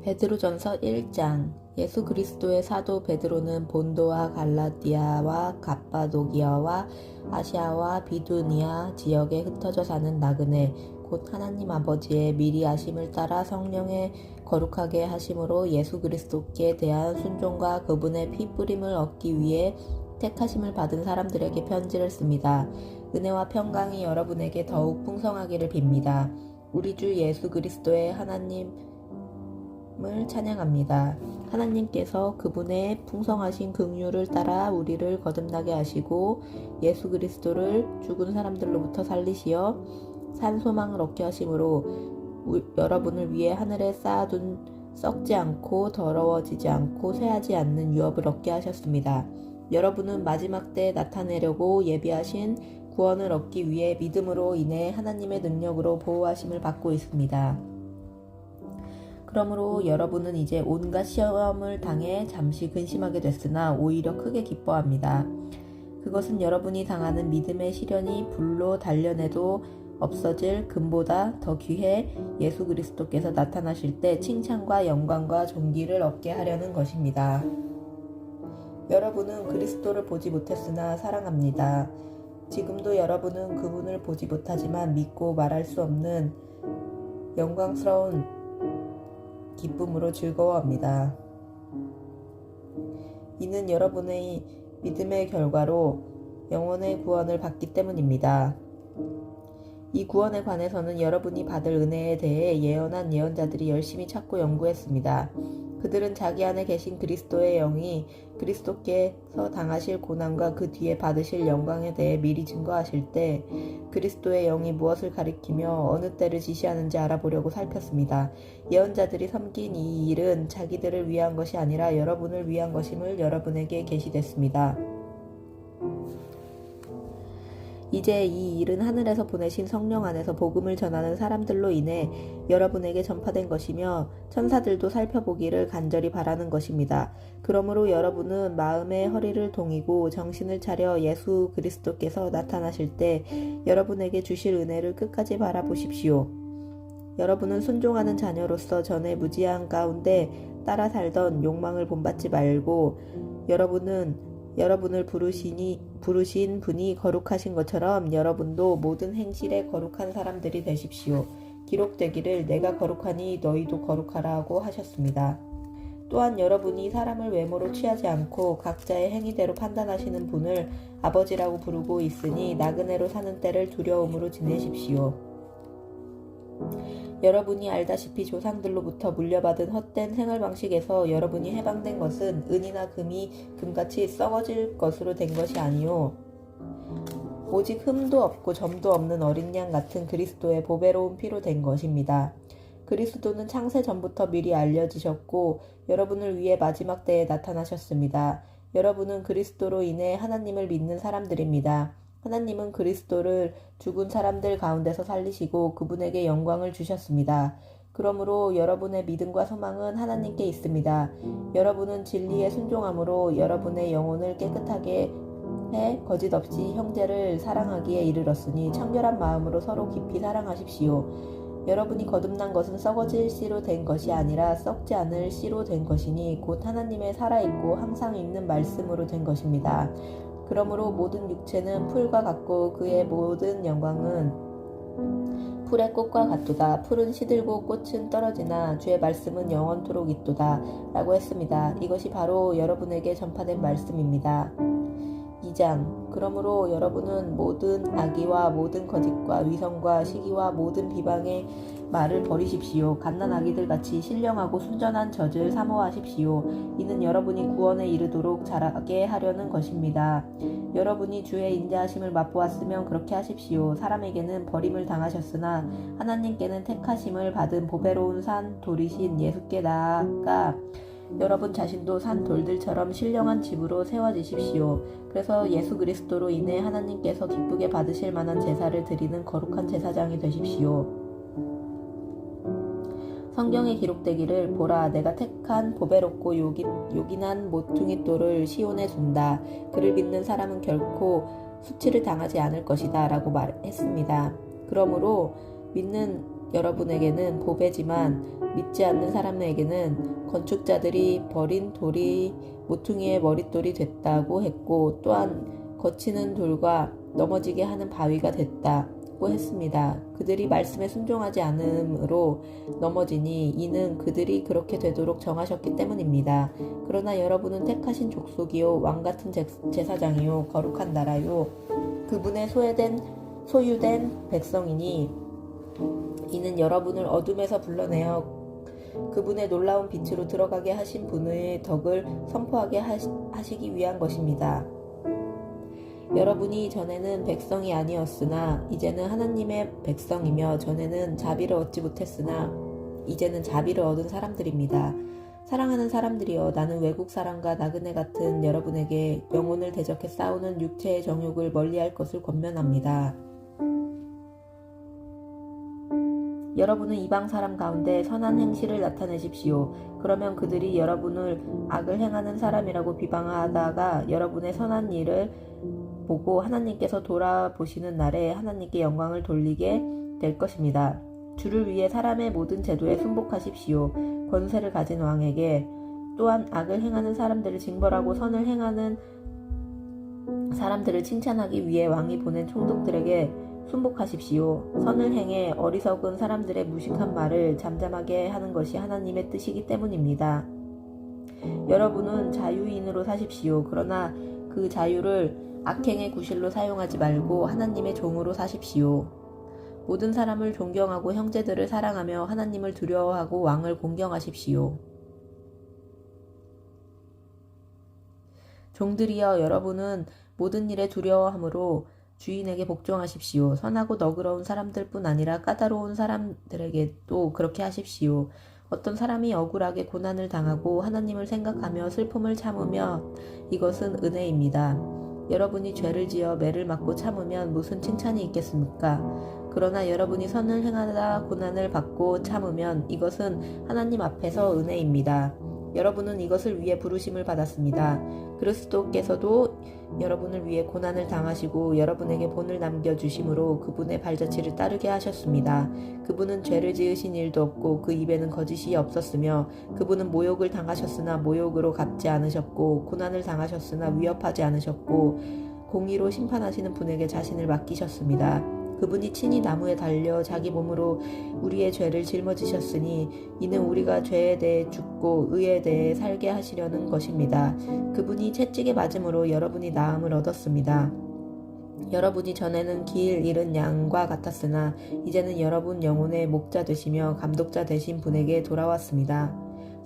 베드로전서 1장. 예수 그리스도의 사도 베드로는 본도와 갈라디아와 갑바도기아와 아시아와 비두니아 지역에 흩어져 사는 나그네 곧 하나님 아버지의 미리 아심을 따라 성령의 거룩하게 하심으로 예수 그리스도께 대한 순종과 그분의 피 뿌림을 얻기 위해 택하심을 받은 사람들에게 편지를 씁니다. 은혜와 평강이 여러분에게 더욱 풍성하기를 빕니다. 우리 주 예수 그리스도의 하나님을 찬양합니다. 하나님께서 그분의 풍성하신 긍휼을 따라 우리를 거듭나게 하시고 예수 그리스도를 죽은 사람들로부터 살리시어 산 소망을 얻게 하심으로 여러분을 위해 하늘에 쌓아둔 썩지 않고 더러워지지 않고 쇠하지 않는 유업을 얻게 하셨습니다. 여러분은 마지막 때에 나타내려고 예비하신 구원을 얻기 위해 믿음으로 인해 하나님의 능력으로 보호하심을 받고 있습니다. 그러므로 여러분은 이제 온갖 시험을 당해 잠시 근심하게 됐으나 오히려 크게 기뻐합니다. 그것은 여러분이 당하는 믿음의 시련이 불로 단련해도 없어질 금보다 더 귀해 예수 그리스도께서 나타나실 때 칭찬과 영광과 존귀를 얻게 하려는 것입니다. 여러분은 그리스도를 보지 못했으나 사랑합니다. 지금도 여러분은 그분을 보지 못하지만 믿고 말할 수 없는 영광스러운 기쁨으로 즐거워합니다. 이는 여러분의 믿음의 결과로 영혼의 구원을 받기 때문입니다. 이 구원에 관해서는 여러분이 받을 은혜에 대해 예언한 예언자들이 열심히 찾고 연구했습니다. 그들은 자기 안에 계신 그리스도의 영이 그리스도께서 당하실 고난과 그 뒤에 받으실 영광에 대해 미리 증거하실 때 그리스도의 영이 무엇을 가리키며 어느 때를 지시하는지 알아보려고 살폈습니다. 예언자들이 섬긴 이 일은 자기들을 위한 것이 아니라 여러분을 위한 것임을 여러분에게 계시됐습니다. 이제 이 일은 하늘에서 보내신 성령 안에서 복음을 전하는 사람들로 인해 여러분에게 전파된 것이며 천사들도 살펴보기를 간절히 바라는 것입니다. 그러므로 여러분은 마음의 허리를 동이고 정신을 차려 예수 그리스도께서 나타나실 때 여러분에게 주실 은혜를 끝까지 바라보십시오. 여러분은 순종하는 자녀로서 전에 무지한 가운데 따라 살던 욕망을 본받지 말고 여러분을 부르신 분이 거룩하신 것처럼 여러분도 모든 행실에 거룩한 사람들이 되십시오. 기록되기를 내가 거룩하니 너희도 거룩하라고 하셨습니다. 또한 여러분이 사람을 외모로 취하지 않고 각자의 행위대로 판단하시는 분을 아버지라고 부르고 있으니 나그네로 사는 때를 두려움으로 지내십시오. 여러분이 알다시피 조상들로부터 물려받은 헛된 생활 방식에서 여러분이 해방된 것은 은이나 금이 금같이 썩어질 것으로 된 것이 아니요 오직 흠도 없고 점도 없는 어린 양 같은 그리스도의 보배로운 피로 된 것입니다. 그리스도는 창세 전부터 미리 알려지셨고 여러분을 위해 마지막 때에 나타나셨습니다. 여러분은 그리스도로 인해 하나님을 믿는 사람들입니다. 하나님은 그리스도를 죽은 사람들 가운데서 살리시고 그분에게 영광을 주셨습니다. 그러므로 여러분의 믿음과 소망은 하나님께 있습니다. 여러분은 진리에 순종함으로 여러분의 영혼을 깨끗하게 해 거짓 없이 형제를 사랑하기에 이르렀으니 청결한 마음으로 서로 깊이 사랑하십시오. 여러분이 거듭난 것은 썩어질 씨로 된 것이 아니라 썩지 않을 씨로 된 것이니 곧 하나님의 살아있고 항상 있는 말씀으로 된 것입니다. 그러므로 모든 육체는 풀과 같고 그의 모든 영광은 풀의 꽃과 같도다. 풀은 시들고 꽃은 떨어지나 주의 말씀은 영원토록 있도다 라고 했습니다. 이것이 바로 여러분에게 전파된 말씀입니다. 2장. 그러므로 여러분은 모든 악의와 모든 거짓과 위선과 시기와 모든 비방의 말을 버리십시오. 갓난 아기들 같이 신령하고 순전한 젖을 사모하십시오. 이는 여러분이 구원에 이르도록 자라게 하려는 것입니다. 여러분이 주의 인자하심을 맛보았으면 그렇게 하십시오. 사람에게는 버림을 당하셨으나 하나님께는 택하심을 받은 보배로운 산 돌이신 예수께 나아가 여러분 자신도 산 돌들처럼 신령한 집으로 세워지십시오. 그래서 예수 그리스도로 인해 하나님께서 기쁘게 받으실 만한 제사를 드리는 거룩한 제사장이 되십시오. 성경에 기록되기를 보라 내가 택한 보배롭고 요긴한 모퉁이 돌을 시온에 둔다. 그를 믿는 사람은 결코 수치를 당하지 않을 것이다 라고 말했습니다. 그러므로 믿는 여러분에게는 보배지만 믿지 않는 사람에게는 건축자들이 버린 돌이 모퉁이의 머릿돌이 됐다고 했고, 또한 거치는 돌과 넘어지게 하는 바위가 됐다고 했습니다. 그들이 말씀에 순종하지 않음으로 넘어지니 이는 그들이 그렇게 되도록 정하셨기 때문입니다. 그러나 여러분은 택하신 족속이요 왕같은 제사장이요 거룩한 나라요 그분의 소유된 백성이니 이는 여러분을 어둠에서 불러내어 그분의 놀라운 빛으로 들어가게 하신 분의 덕을 선포하게 하시기 위한 것입니다. 여러분이 전에는 백성이 아니었으나 이제는 하나님의 백성이며 전에는 자비를 얻지 못했으나 이제는 자비를 얻은 사람들입니다. 사랑하는 사람들이여, 나는 외국 사람과 나그네 같은 여러분에게 영혼을 대적해 싸우는 육체의 정욕을 멀리할 것을 권면합니다. 여러분은 이방 사람 가운데 선한 행실을 나타내십시오. 그러면 그들이 여러분을 악을 행하는 사람이라고 비방하다가 여러분의 선한 일을 보고 하나님께서 돌아보시는 날에 하나님께 영광을 돌리게 될 것입니다. 주를 위해 사람의 모든 제도에 순복하십시오. 권세를 가진 왕에게, 또한 악을 행하는 사람들을 징벌하고 선을 행하는 사람들을 칭찬하기 위해 왕이 보낸 총독들에게 순복하십시오. 선을 행해 어리석은 사람들의 무식한 말을 잠잠하게 하는 것이 하나님의 뜻이기 때문입니다. 여러분은 자유인으로 사십시오. 그러나 그 자유를 악행의 구실로 사용하지 말고 하나님의 종으로 사십시오. 모든 사람을 존경하고 형제들을 사랑하며 하나님을 두려워하고 왕을 공경하십시오. 종들이여, 여러분은 모든 일에 두려워함으로 주인에게 복종하십시오. 선하고 너그러운 사람들뿐 아니라 까다로운 사람들에게도 그렇게 하십시오. 어떤 사람이 억울하게 고난을 당하고 하나님을 생각하며 슬픔을 참으며 이것은 은혜입니다. 여러분이 죄를 지어 매를 맞고 참으면 무슨 칭찬이 있겠습니까? 그러나 여러분이 선을 행하다 고난을 받고 참으면 이것은 하나님 앞에서 은혜입니다. 여러분은 이것을 위해 부르심을 받았습니다. 그리스도께서도 여러분을 위해 고난을 당하시고 여러분에게 본을 남겨주심으로 그분의 발자취를 따르게 하셨습니다. 그분은 죄를 지으신 일도 없고 그 입에는 거짓이 없었으며 그분은 모욕을 당하셨으나 모욕으로 갚지 않으셨고 고난을 당하셨으나 위협하지 않으셨고 공의로 심판하시는 분에게 자신을 맡기셨습니다. 그분이 친히 나무에 달려 자기 몸으로 우리의 죄를 짊어지셨으니 이는 우리가 죄에 대해 죽고 의에 대해 살게 하시려는 것입니다. 그분이 채찍에 맞음으로 여러분이 나음을 얻었습니다. 여러분이 전에는 길 잃은 양과 같았으나 이제는 여러분 영혼의 목자 되시며 감독자 되신 분에게 돌아왔습니다.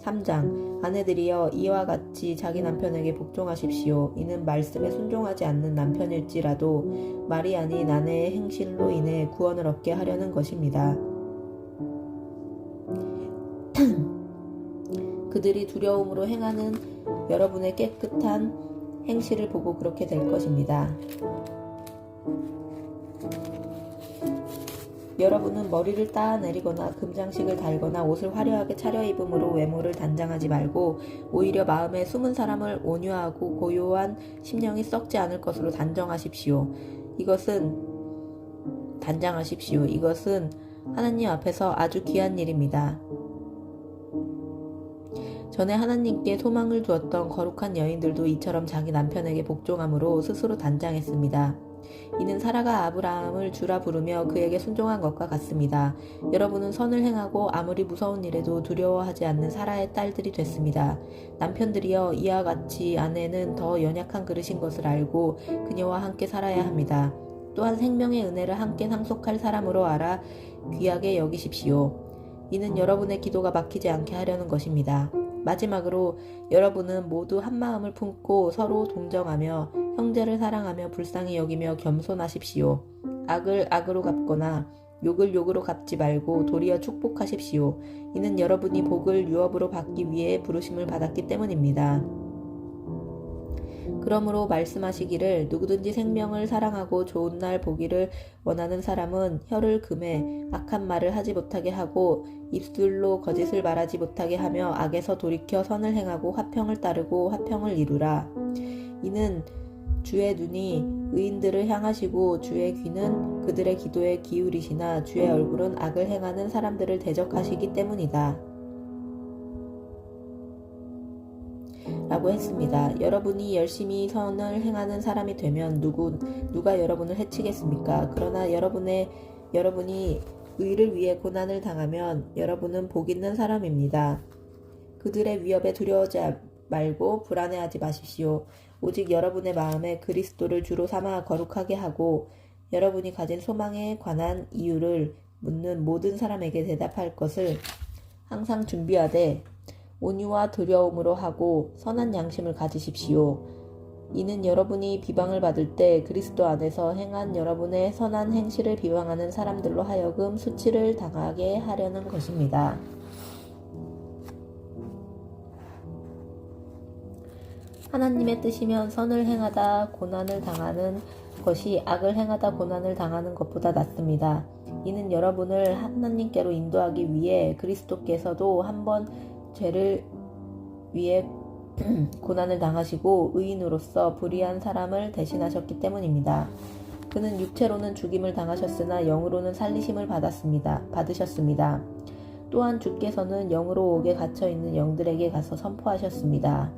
3장 아내들이여, 이와 같이 자기 남편에게 복종하십시오. 이는 말씀에 순종하지 않는 남편일지라도 말이 아닌 아내의 행실로 인해 구원을 얻게 하려는 것입니다. 그들이 두려움으로 행하는 여러분의 깨끗한 행실을 보고 그렇게 될 것입니다. 여러분은 머리를 따내리거나 금장식을 달거나 옷을 화려하게 차려입음으로 외모를 단장하지 말고 오히려 마음에 숨은 사람을 온유하고 고요한 심령이 썩지 않을 것으로 단장하십시오. 이것은 하나님 앞에서 아주 귀한 일입니다. 전에 하나님께 소망을 두었던 거룩한 여인들도 이처럼 자기 남편에게 복종함으로 스스로 단장했습니다. 이는 사라가 아브라함을 주라 부르며 그에게 순종한 것과 같습니다. 여러분은 선을 행하고 아무리 무서운 일에도 두려워하지 않는 사라의 딸들이 됐습니다. 남편들이여, 이와 같이 아내는 더 연약한 그릇인 것을 알고 그녀와 함께 살아야 합니다. 또한 생명의 은혜를 함께 상속할 사람으로 알아 귀하게 여기십시오. 이는 여러분의 기도가 막히지 않게 하려는 것입니다. 마지막으로 여러분은 모두 한 마음을 품고 서로 동정하며 형제를 사랑하며 불쌍히 여기며 겸손하십시오. 악을 악으로 갚거나 욕을 욕으로 갚지 말고 도리어 축복하십시오. 이는 여러분이 복을 유업으로 받기 위해 부르심을 받았기 때문입니다. 그러므로 말씀하시기를 누구든지 생명을 사랑하고 좋은 날 보기를 원하는 사람은 혀를 금해 악한 말을 하지 못하게 하고 입술로 거짓을 말하지 못하게 하며 악에서 돌이켜 선을 행하고 화평을 따르고 화평을 이루라. 이는 주의 눈이 의인들을 향하시고 주의 귀는 그들의 기도에 기울이시나 주의 얼굴은 악을 행하는 사람들을 대적하시기 때문이다. 라고 했습니다. 여러분이 열심히 선을 행하는 사람이 되면 누가 여러분을 해치겠습니까? 그러나 여러분이 의를 위해 고난을 당하면 여러분은 복 있는 사람입니다. 그들의 위협에 두려워하지 말고 불안해하지 마십시오. 오직 여러분의 마음에 그리스도를 주로 삼아 거룩하게 하고 여러분이 가진 소망에 관한 이유를 묻는 모든 사람에게 대답할 것을 항상 준비하되 온유와 두려움으로 하고 선한 양심을 가지십시오. 이는 여러분이 비방을 받을 때 그리스도 안에서 행한 여러분의 선한 행실을 비방하는 사람들로 하여금 수치를 당하게 하려는 것입니다. 하나님의 뜻이면 선을 행하다 고난을 당하는 것이 악을 행하다 고난을 당하는 것보다 낫습니다. 이는 여러분을 하나님께로 인도하기 위해 그리스도께서도 한번 죄를 위해 고난을 당하시고 의인으로서 불의한 사람을 대신하셨기 때문입니다. 그는 육체로는 죽임을 당하셨으나 영으로는 살리심을 받으셨습니다. 또한 주께서는 영으로 옥에 갇혀있는 영들에게 가서 선포하셨습니다.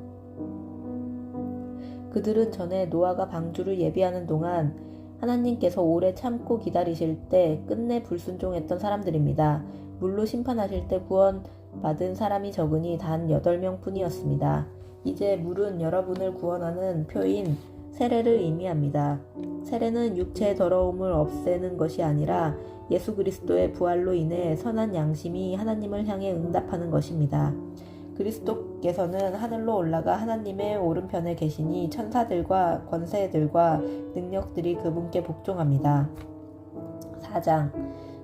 그들은 전에 노아가 방주를 예비하는 동안 하나님께서 오래 참고 기다리실 때 끝내 불순종했던 사람들입니다. 물로 심판하실 때 구원받은 사람이 적으니 단 8명 뿐이었습니다. 이제 물은 여러분을 구원하는 표인 세례를 의미합니다. 세례는 육체의 더러움을 없애는 것이 아니라 예수 그리스도의 부활로 인해 선한 양심이 하나님을 향해 응답하는 것입니다. 그리스도께서는 하늘로 올라가 하나님의 오른편에 계시니 천사들과 권세들과 능력들이 그분께 복종합니다. 4장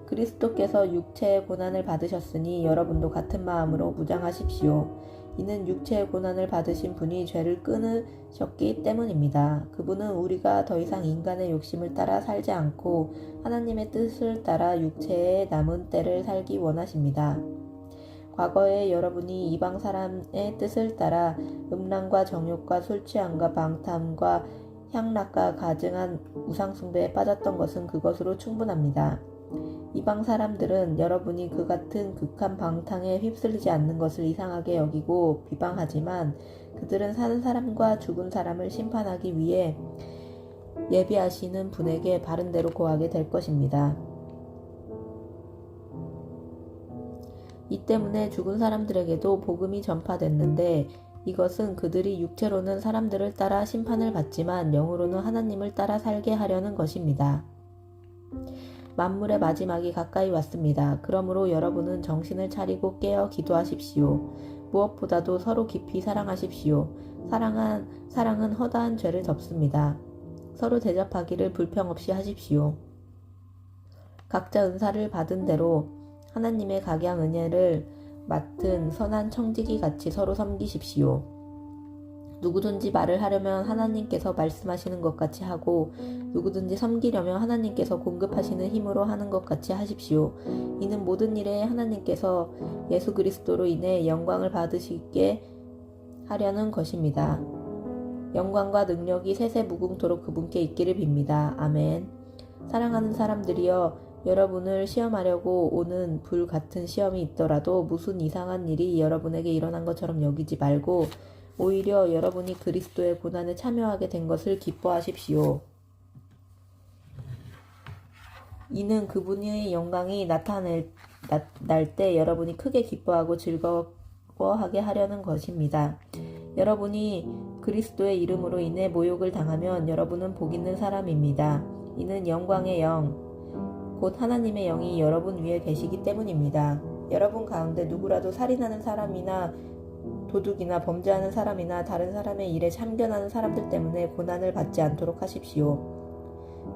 그리스도께서 육체의 고난을 받으셨으니 여러분도 같은 마음으로 무장하십시오. 이는 육체의 고난을 받으신 분이 죄를 끊으셨기 때문입니다. 그분은 우리가 더 이상 인간의 욕심을 따라 살지 않고 하나님의 뜻을 따라 육체의 남은 때를 살기 원하십니다. 과거에 여러분이 이방 사람의 뜻을 따라 음란과 정욕과 술취함과 방탕과 향락과 가증한 우상숭배에 빠졌던 것은 그것으로 충분합니다. 이방 사람들은 여러분이 그 같은 극한 방탕에 휩쓸리지 않는 것을 이상하게 여기고 비방하지만 그들은 사는 사람과 죽은 사람을 심판하기 위해 예비하시는 분에게 바른 대로 고하게 될 것입니다. 이 때문에 죽은 사람들에게도 복음이 전파됐는데 이것은 그들이 육체로는 사람들을 따라 심판을 받지만 영으로는 하나님을 따라 살게 하려는 것입니다. 만물의 마지막이 가까이 왔습니다. 그러므로 여러분은 정신을 차리고 깨어 기도하십시오. 무엇보다도 서로 깊이 사랑하십시오. 사랑은 허다한 죄를 덮습니다. 서로 대접하기를 불평 없이 하십시오. 각자 은사를 받은 대로 하나님의 각양 은혜를 맡은 선한 청지기 같이 서로 섬기십시오. 누구든지 말을 하려면 하나님께서 말씀하시는 것 같이 하고 누구든지 섬기려면 하나님께서 공급하시는 힘으로 하는 것 같이 하십시오. 이는 모든 일에 하나님께서 예수 그리스도로 인해 영광을 받으시게 하려는 것입니다. 영광과 능력이 세세 무궁토록 그분께 있기를 빕니다. 아멘. 사랑하는 사람들이여, 여러분을 시험하려고 오는 불 같은 시험이 있더라도 무슨 이상한 일이 여러분에게 일어난 것처럼 여기지 말고 오히려 여러분이 그리스도의 고난에 참여하게 된 것을 기뻐하십시오. 이는 그분의 영광이 나타날 때 여러분이 크게 기뻐하고 즐거워하게 하려는 것입니다. 여러분이 그리스도의 이름으로 인해 모욕을 당하면 여러분은 복 있는 사람입니다. 이는 영광의 영, 곧 하나님의 영이 여러분 위에 계시기 때문입니다. 여러분 가운데 누구라도 살인하는 사람이나 도둑이나 범죄하는 사람이나 다른 사람의 일에 참견하는 사람들 때문에 고난을 받지 않도록 하십시오.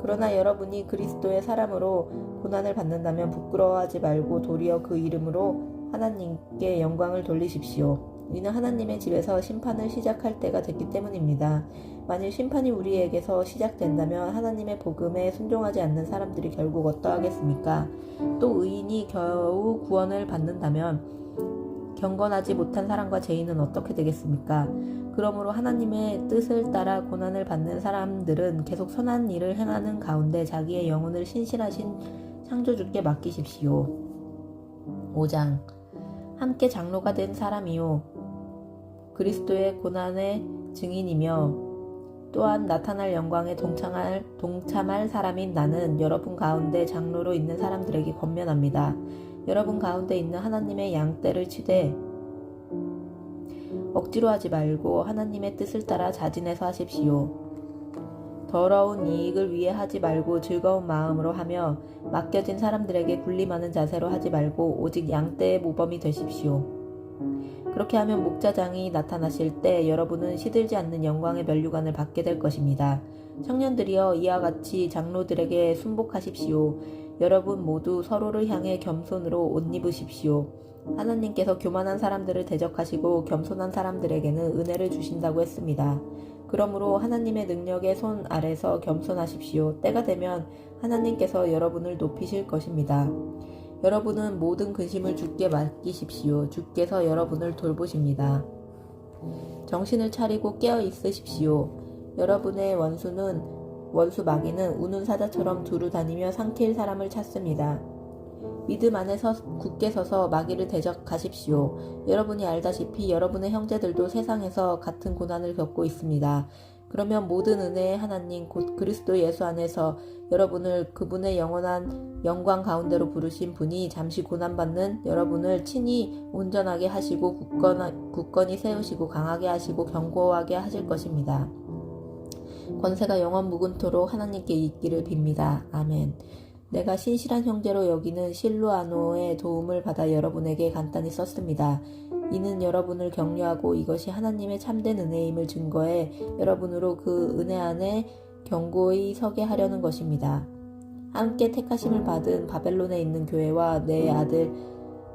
그러나 여러분이 그리스도의 사람으로 고난을 받는다면 부끄러워하지 말고 도리어 그 이름으로 하나님께 영광을 돌리십시오. 이는 하나님의 집에서 심판을 시작할 때가 됐기 때문입니다. 만일 심판이 우리에게서 시작된다면 하나님의 복음에 순종하지 않는 사람들이 결국 어떠하겠습니까? 또 의인이 겨우 구원을 받는다면 경건하지 못한 사람과 죄인은 어떻게 되겠습니까? 그러므로 하나님의 뜻을 따라 고난을 받는 사람들은 계속 선한 일을 행하는 가운데 자기의 영혼을 신실하신 창조주께 맡기십시오. 5장 함께 장로가 된 사람이요, 그리스도의 고난의 증인이며 또한 나타날 영광에 동참할 사람인 나는 여러분 가운데 장로로 있는 사람들에게 권면합니다. 여러분 가운데 있는 하나님의 양떼를 치되 억지로 하지 말고 하나님의 뜻을 따라 자진해서 하십시오. 더러운 이익을 위해 하지 말고 즐거운 마음으로 하며 맡겨진 사람들에게 군림하는 자세로 하지 말고 오직 양떼의 모범이 되십시오. 그렇게 하면 목자장이 나타나실 때 여러분은 시들지 않는 영광의 면류관을 받게 될 것입니다. 청년들이여 이와 같이 장로들에게 순복하십시오. 여러분 모두 서로를 향해 겸손으로 옷 입으십시오. 하나님께서 교만한 사람들을 대적하시고 겸손한 사람들에게는 은혜를 주신다고 했습니다. 그러므로 하나님의 능력의 손 아래서 겸손하십시오. 때가 되면 하나님께서 여러분을 높이실 것입니다. 여러분은 모든 근심을 주께 맡기십시오. 주께서 여러분을 돌보십니다. 정신을 차리고 깨어 있으십시오. 여러분의 원수 마귀는 우는 사자처럼 두루 다니며 삼킬 사람을 찾습니다. 믿음 안에서 굳게 서서 마귀를 대적하십시오. 여러분이 알다시피 여러분의 형제들도 세상에서 같은 고난을 겪고 있습니다. 그러면 모든 은혜의 하나님 곧 그리스도 예수 안에서 여러분을 그분의 영원한 영광 가운데로 부르신 분이 잠시 고난받는 여러분을 친히 온전하게 하시고 굳건히 세우시고 강하게 하시고 견고하게 하실 것입니다. 권세가 영원 무궁토록 하나님께 있기를 빕니다. 아멘. 내가 신실한 형제로 여기는 실루아노의 도움을 받아 여러분에게 간단히 썼습니다. 이는 여러분을 격려하고 이것이 하나님의 참된 은혜임을 증거해 여러분으로 그 은혜 안에 견고히 서게 하려는 것입니다. 함께 택하심을 받은 바벨론에 있는 교회와 내 아들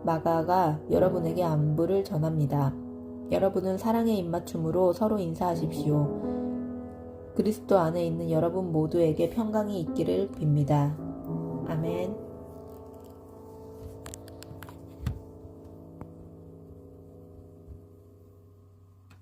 마가가 여러분에게 안부를 전합니다. 여러분은 사랑의 입맞춤으로 서로 인사하십시오. 그리스도 안에 있는 여러분 모두에게 평강이 있기를 빕니다. 아멘.